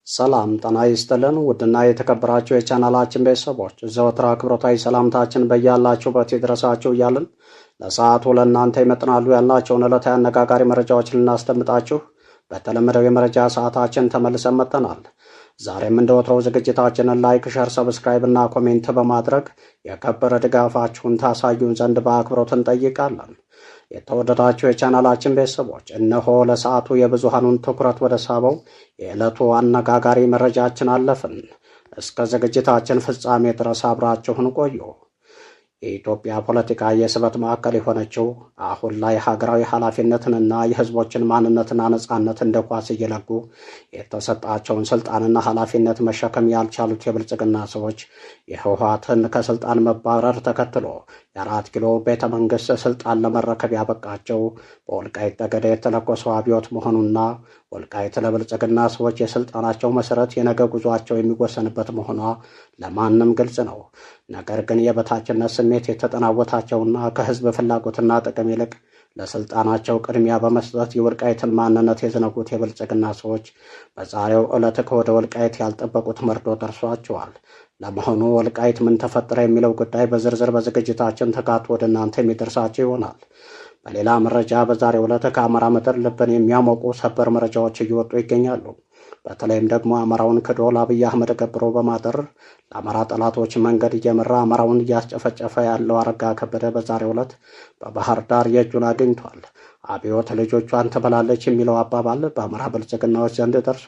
ሰላም ጤና ይስጥልን ውድና የተከበራችሁ የቻናላችን ቤተሰቦች ዘወትር አክብሮታዊ ሰላምታችን በያላችሁበት ይድረሳችሁ እያልን ለሰዓቱ ለእናንተ ይመጥናሉ ያልናቸውን ዕለታዊ አነጋጋሪ መረጃዎችን ልናስደምጣችሁ በተለመደው የመረጃ ሰዓታችን ተመልሰን መጥተናል። ዛሬም እንደ ወትሮው ዝግጅታችንን ላይክ፣ ሸር፣ ሰብስክራይብ እና ኮሜንት በማድረግ የከበረ ድጋፋችሁን ታሳዩን ዘንድ በአክብሮት እንጠይቃለን። የተወደዳችሁ የቻናላችን ቤተሰቦች እነሆ ለሰዓቱ የብዙሃኑን ትኩረት ወደ ሳበው የዕለቱ አነጋጋሪ መረጃችን አለፍን። እስከ ዝግጅታችን ፍጻሜ ድረስ አብራችሁን ቆዩ። የኢትዮጵያ ፖለቲካ የስበት ማዕከል የሆነችው አሁን ላይ ሀገራዊ ኃላፊነትንና የሕዝቦችን ማንነትና ነጻነት እንደ ኳስ እየለጉ የተሰጣቸውን ስልጣንና ኃላፊነት መሸከም ያልቻሉት የብልጽግና ሰዎች የህወሓትን ከስልጣን መባረር ተከትሎ የአራት ኪሎ ቤተ መንግስት ስልጣን ለመረከብ ያበቃቸው በወልቃይት ጠገዴ የተለኮሰው አብዮት መሆኑና ወልቃይት ለብልጽግና ሰዎች የስልጣናቸው መሰረት የነገ ጉዟቸው የሚወሰንበት መሆኗ ለማንም ግልጽ ነው። ነገር ግን የበታችነት ስሜት የተጠናወታቸውና ከህዝብ ፍላጎትና ጥቅም ይልቅ ለስልጣናቸው ቅድሚያ በመስጠት የወልቃይትን ማንነት የዘነጉት የብልጽግና ሰዎች በዛሬው ዕለት ከወደ ወልቃይት ያልጠበቁት መርዶ ደርሷቸዋል። ለመሆኑ ወልቃይት ምን ተፈጠረ የሚለው ጉዳይ በዝርዝር በዝግጅታችን ተካቶ ወደ እናንተ የሚደርሳቸው ይሆናል። በሌላ መረጃ በዛሬው ዕለት ከአማራ ምድር ልብን የሚያሞቁ ሰበር መረጃዎች እየወጡ ይገኛሉ። በተለይም ደግሞ አማራውን ክዶ ለአብይ አህመድ ገብሮ በማደር ለአማራ ጠላቶች መንገድ እየመራ አማራውን እያስጨፈጨፈ ያለው አረጋ ከበደ በዛሬው ዕለት በባህር ዳር የእጁን አግኝቷል። አብዮት ልጆቿን ትበላለች የሚለው አባባል በአማራ ብልጽግናዎች ዘንድ ደርሶ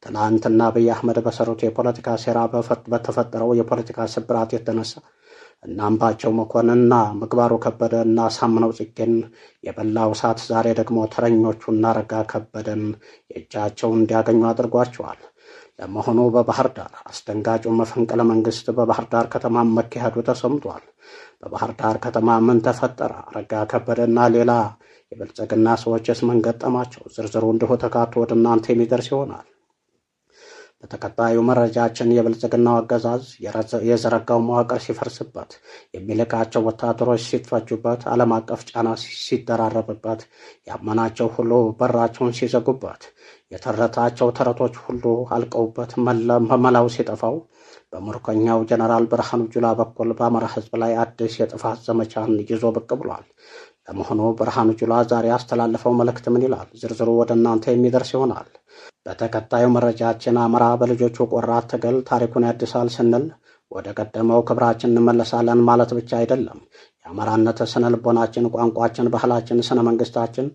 ትናንትና አብይ አህመድ በሰሩት የፖለቲካ ሴራ በተፈጠረው የፖለቲካ ስብራት የተነሳ እና አምባቸው መኮንንና ምግባሩ ከበደ እና ሳምነው ጽጌን የበላው እሳት ዛሬ ደግሞ ተረኞቹና አረጋ ከበደን የእጃቸውን እንዲያገኙ አድርጓቸዋል። ለመሆኑ በባህር ዳር አስደንጋጩ መፈንቅለ መንግስት በባህር ዳር ከተማ መካሄዱ ተሰምቷል። በባህር ዳር ከተማ ምን ተፈጠረ? አረጋ ከበደና ሌላ የብልጽግና ሰዎችስ ምን ገጠማቸው? ዝርዝሩ እንዲሁ ተካቶ ወደ እናንተ የሚደርስ ይሆናል። በተከታዩ መረጃችን የብልጽግናው አገዛዝ የዘረጋው መዋቅር ሲፈርስበት፣ የሚልካቸው ወታደሮች ሲፈጁበት፣ ዓለም አቀፍ ጫና ሲደራረብበት፣ ያመናቸው ሁሉ በራቸውን ሲዘጉበት፣ የተረታቸው ተረቶች ሁሉ አልቀውበት መላው ሲጠፋው በምርኮኛው ጀነራል ብርሃኑ ጁላ በኩል በአማራ ህዝብ ላይ አዲስ የጥፋት ዘመቻን ይዞ ብቅ ብሏል። ለመሆኑ ብርሃኑ ጁላ ዛሬ ያስተላለፈው መልእክት ምን ይላል? ዝርዝሩ ወደ እናንተ የሚደርስ ይሆናል። በተከታዩ መረጃችን አማራ በልጆቹ ቆራጥ ትግል ታሪኩን ያድሳል ስንል ወደ ቀደመው ክብራችን እንመለሳለን ማለት ብቻ አይደለም። የአማራነት ስነ ልቦናችን፣ ቋንቋችን፣ ባህላችን፣ ስነ መንግስታችን፣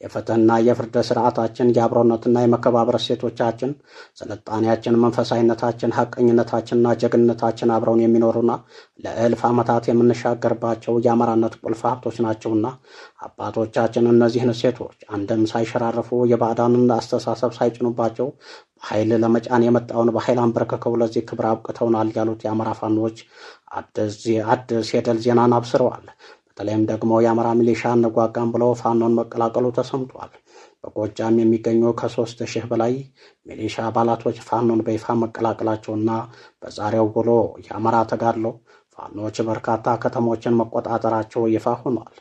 የፍትህና የፍርድ ስርዓታችን፣ የአብሮነትና የመከባበር እሴቶቻችን፣ ስልጣኔያችን፣ መንፈሳዊነታችን፣ ሀቀኝነታችንና ጀግንነታችን አብረውን የሚኖሩና ለእልፍ ዓመታት የምንሻገርባቸው የአማራነት ቁልፍ ሀብቶች ናቸውና አባቶቻችን እነዚህን እሴቶች አንድም ሳይሸራርፉ የባዕዳንን አስተሳሰብ ሳይጭኑባቸው በኃይል ለመጫን የመጣውን በኃይል አንበርክከው ለዚህ ክብር አብቅተውናል ያሉት የአማራ ፋኖች አዲስ የድል ዜናን አብስረዋል። በተለይም ደግሞ የአማራ ሚሊሻ እንዋጋም ብለው ፋኖን መቀላቀሉ ተሰምቷል። በጎጃም የሚገኙ ከ3000 በላይ ሚሊሻ አባላቶች ፋኖን በይፋ መቀላቀላቸውና በዛሬው ውሎ የአማራ ተጋድሎ ፋኖች በርካታ ከተሞችን መቆጣጠራቸው ይፋ ሆኗል።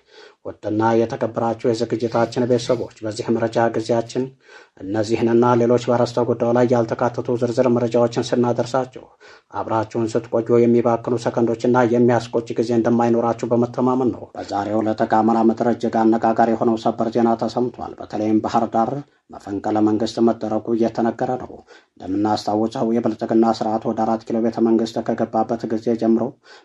ውድና የተከበራችሁ የዝግጅታችን ቤተሰቦች በዚህ መረጃ ጊዜያችን እነዚህንና ሌሎች በአርዕስተ ጉዳዩ ላይ ያልተካተቱ ዝርዝር መረጃዎችን ስናደርሳችሁ አብራችሁን ስትቆዩ የሚባክኑ ሰከንዶችና የሚያስቆጭ ጊዜ እንደማይኖራችሁ በመተማመን ነው። በዛሬው ዕለት ከአማራ ምድር እጅግ አነጋጋሪ የሆነው ሰበር ዜና ተሰምቷል። በተለይም ባህር ዳር መፈንቅለ መንግስት መደረጉ እየተነገረ ነው። እንደምናስታውሰው የብልጽግና ስርዓት ወደ 4 ኪሎ ቤተ መንግስት ከገባበት ጊዜ ጀምሮ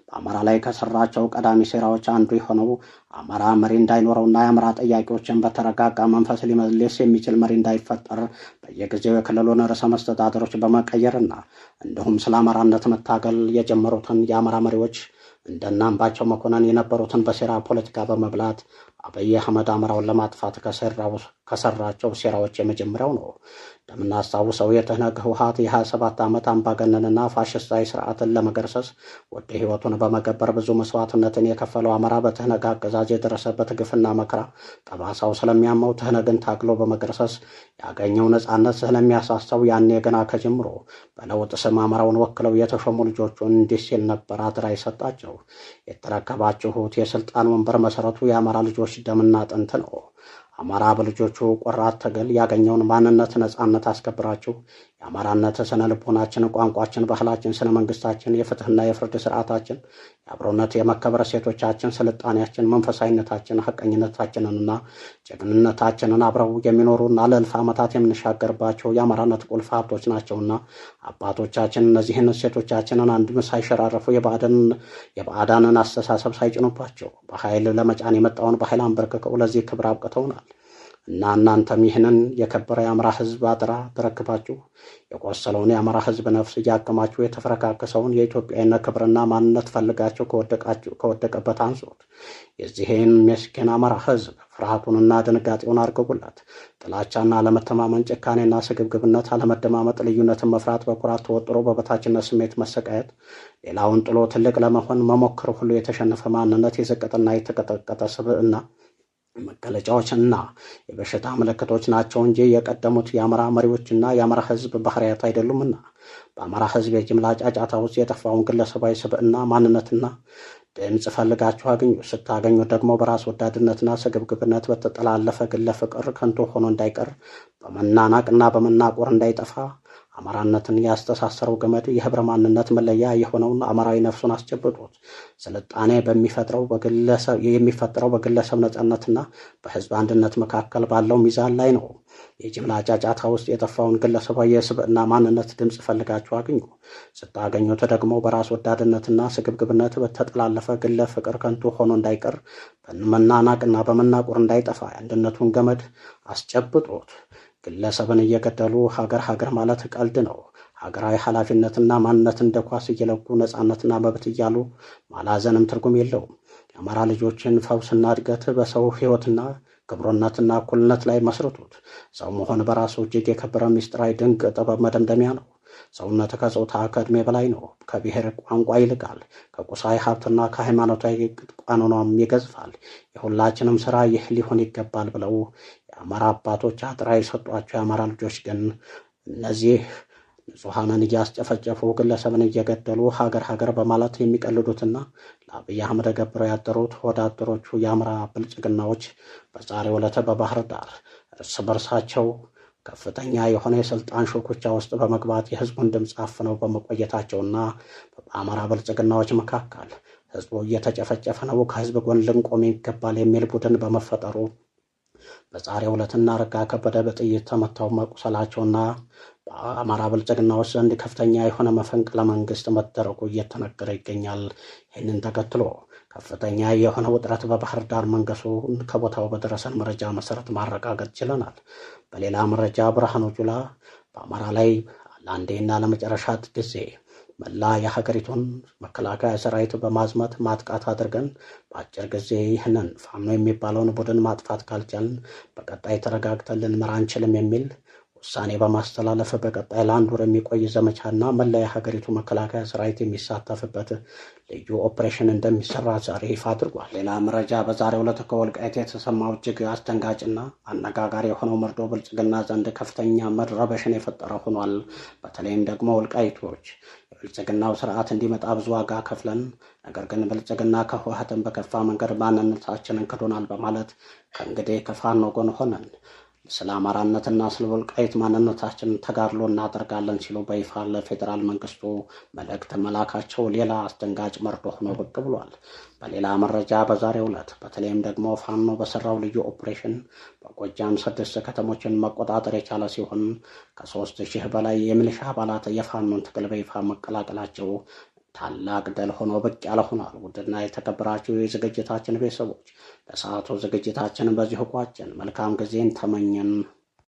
በአማራ ላይ ከሰራቸው ቀዳሚ ሴራዎች አንዱ የሆነው አማራ መሪ እንዳይኖረውና የአማራ ጥያቄዎችን በተረጋጋ መንፈስ ሊመልስ የሚችል መሪ እንዳይፈጠር በየጊዜው የክልሉን ርዕሰ መስተዳድሮች በመቀየርና እንዲሁም ስለ አማራነት መታገል የጀመሩትን የአማራ መሪዎች እንደነ አምባቸው መኮንን የነበሩትን በሴራ ፖለቲካ በመብላት አብይ አህመድ አማራውን ለማጥፋት ከሰራቸው ሴራዎች የመጀመሪያው ነው። እንደምናስታውሰው የትህነግ ህወሓት የ27 ዓመት አምባገነንና ፋሽስታዊ ስርዓትን ለመገርሰስ ወደ ህይወቱን በመገበር ብዙ መስዋዕትነትን የከፈለው አማራ በትህነግ አገዛዝ የደረሰበት ግፍና መከራ ጠባሳው ስለሚያመው ትህነግን ታግሎ በመገርሰስ ያገኘው ነጻነት ስለሚያሳሳው ያኔ ገና ከጀምሮ በለውጥ ስም አማራውን ወክለው የተሾሙ ልጆቹን እንዲህ ሲል ነበር አደራ የሰጣቸው። የተረከባችሁት የስልጣን ወንበር መሰረቱ የአማራ ልጆች ደምና አጥንት ነው። አማራ በልጆቹ ቆራጥ ትግል ያገኘውን ማንነት ነጻነት አስከብራችሁ የአማራነት ስነ ልቦናችን፣ ቋንቋችን፣ ባህላችን፣ ስነ መንግስታችን፣ የፍትህና የፍርድ ስርዓታችን፣ የአብሮነት የመከበር ሴቶቻችን፣ ስልጣኔያችን፣ መንፈሳዊነታችን፣ ሐቀኝነታችንንና ጀግንነታችንን አብረው የሚኖሩና ለእልፍ ዓመታት የምንሻገርባቸው የአማራነት ቁልፍ ሀብቶች ናቸውና አባቶቻችን እነዚህን ሴቶቻችንን አንድም ሳይሸራረፉ የባዕዳንን አስተሳሰብ ሳይጭኑባቸው በኃይል ለመጫን የመጣውን በኃይል አንበርክከው ለዚህ ክብር አብቅተውናል እና እናንተም ይህንን የከበረ የአማራ ህዝብ አደራ ተረክባችሁ የቆሰለውን የአማራ ህዝብ ነፍስ እያከማችሁ የተፈረካከሰውን የኢትዮጵያዊነት ክብርና ማንነት ፈልጋችሁ ከወደቀበት አንሱት። የዚህን ምስኪን አማራ ህዝብ ፍርሃቱንና ድንጋጤውን አርግቡለት። ጥላቻና አለመተማመን፣ ጭካኔና ስግብግብነት፣ አለመደማመጥ፣ ልዩነትን መፍራት፣ በኩራት ተወጥሮ በበታችነት ስሜት መሰቃየት፣ ሌላውን ጥሎ ትልቅ ለመሆን መሞከር ሁሉ የተሸነፈ ማንነት፣ የዘቀጠና የተቀጠቀጠ ስብዕና መገለጫዎችና የበሽታ ምልክቶች ናቸው እንጂ የቀደሙት የአማራ መሪዎችና የአማራ ህዝብ ባህሪያት አይደሉምና በአማራ ህዝብ የጅምላ ጫጫታ ውስጥ የጠፋውን ግለሰባዊ ስብዕና ማንነትና ድምፅ ፈልጋችሁ አግኙ። ስታገኙ ደግሞ በራስ ወዳድነትና ስግብግብነት በተጠላለፈ ግለ ፍቅር ከንቱ ሆኖ እንዳይቀር፣ በመናናቅና በመናቆር እንዳይጠፋ አማራነትን ያስተሳሰረው ገመድ የህብረ ማንነት መለያ የሆነውን አማራዊ ነፍሱን አስጨብጡት። ስልጣኔ የሚፈጠረው በግለሰብ ነጻነትና በህዝብ አንድነት መካከል ባለው ሚዛን ላይ ነው። የጅምላ ጫጫታ ውስጥ የጠፋውን ግለሰባዊ የስብዕና ማንነት ድምፅ ፈልጋችሁ አግኙ። ስታገኙት ደግሞ በራስ ወዳድነትና ስግብግብነት በተጠላለፈ ግለ ፍቅር ከንቱ ሆኖ እንዳይቀር፣ በመናናቅና በመናቆር እንዳይጠፋ የአንድነቱን ገመድ አስጨብጡት። ግለሰብን እየገደሉ ሀገር ማለት ቀልድ ነው። ሀገራዊ ኃላፊነትና ማንነት እንደ ኳስ እየለጉ ነጻነትና መብት እያሉ ማላዘንም ትርጉም የለውም። የአማራ ልጆችን ፈውስና እድገት በሰው ህይወትና ክብሮነትና እኩልነት ላይ መስርቱት። ሰው መሆን በራሱ እጅግ የከበረ ምስጢራዊ ድንቅ ጥበብ መደምደሚያ ነው። ሰውነት ከጾታ ከዕድሜ በላይ ነው። ከብሔር ቋንቋ ይልቃል። ከቁሳዊ ሀብትና ከሃይማኖታዊ ቋንቋም ይገዝፋል። የሁላችንም ስራ ይህ ሊሆን ይገባል ብለው የአማራ አባቶች አጥራ የሰጧቸው የአማራ ልጆች ግን እነዚህ ንጹሐንን እያስጨፈጨፉ ግለሰብን እየገደሉ ሀገር በማለት የሚቀልዱትና ለአብይ አህመድ ገብረው ያደሩት ወዳደሮቹ የአማራ ብልጽግናዎች በዛሬው ዕለት በባህር ዳር እርስ በርሳቸው ከፍተኛ የሆነ የስልጣን ሹኩቻ ውስጥ በመግባት የህዝቡን ድምፅ አፍነው በመቆየታቸውና በአማራ ብልጽግናዎች መካከል ህዝቡ እየተጨፈጨፈ ነው፣ ከህዝብ ጎን ልንቆም ይገባል የሚል ቡድን በመፈጠሩ በዛሬው ዕለትና አረጋ ከበደ በጥይት ተመተው መቁሰላቸውና በአማራ ብልጽግናዎች ዘንድ ከፍተኛ የሆነ መፈንቅለ መንግስት መደረጉ እየተነገረ ይገኛል። ይህንን ተከትሎ ከፍተኛ የሆነ ውጥረት በባህር ዳር መንገሱን ከቦታው በደረሰን መረጃ መሰረት ማረጋገጥ ችለናል። በሌላ መረጃ ብርሃኑ ጁላ በአማራ ላይ ለአንዴና ለመጨረሻ ጊዜ መላ የሀገሪቱን መከላከያ ሰራዊት በማዝመት ማጥቃት አድርገን በአጭር ጊዜ ይህንን ፋኖ የሚባለውን ቡድን ማጥፋት ካልቻልን በቀጣይ ተረጋግተን ልንመራ አንችልም የሚል ውሳኔ በማስተላለፍ በቀጣይ ለአንድ ወር የሚቆይ ዘመቻና መላ የሀገሪቱ መከላከያ ሰራዊት የሚሳተፍበት ልዩ ኦፕሬሽን እንደሚሰራ ዛሬ ይፋ አድርጓል። ሌላ መረጃ በዛሬው ዕለት ከወልቃይት የተሰማው እጅግ አስደንጋጭና አነጋጋሪ የሆነው መርዶ ብልጽግና ዘንድ ከፍተኛ መረበሽን የፈጠረ ሆኗል። በተለይም ደግሞ ወልቃይቶች የብልጽግናው ስርዓት እንዲመጣ ብዙ ዋጋ ከፍለን፣ ነገር ግን ብልጽግና ከህወሓትን በከፋ መንገድ ማንነታችንን ክዶናል በማለት ከእንግዲህ ከፋኖ ጎን ሆነን ስለ አማራነትና ስለ ወልቃይት ማንነታችን ተጋድሎ እናደርጋለን ሲሉ በይፋ ለፌዴራል መንግስቱ መልእክት መላካቸው ሌላ አስደንጋጭ መርዶ ሆኖ ብቅ ብሏል። በሌላ መረጃ በዛሬው ዕለት በተለይም ደግሞ ፋኖ በሰራው ልዩ ኦፕሬሽን በጎጃም 6 ከተሞችን መቆጣጠር የቻለ ሲሆን ከ3000 በላይ የሚሊሻ አባላት የፋኖን ትግል በይፋ መቀላቀላቸው ታላቅ ድል ሆኖ ብቅ ያለ ሆኗል። ውድና የተከበራችሁ የዝግጅታችን ቤተሰቦች ለሰዓቱ ዝግጅታችንን በዚሁ ቋጨን። መልካም ጊዜን ተመኘን።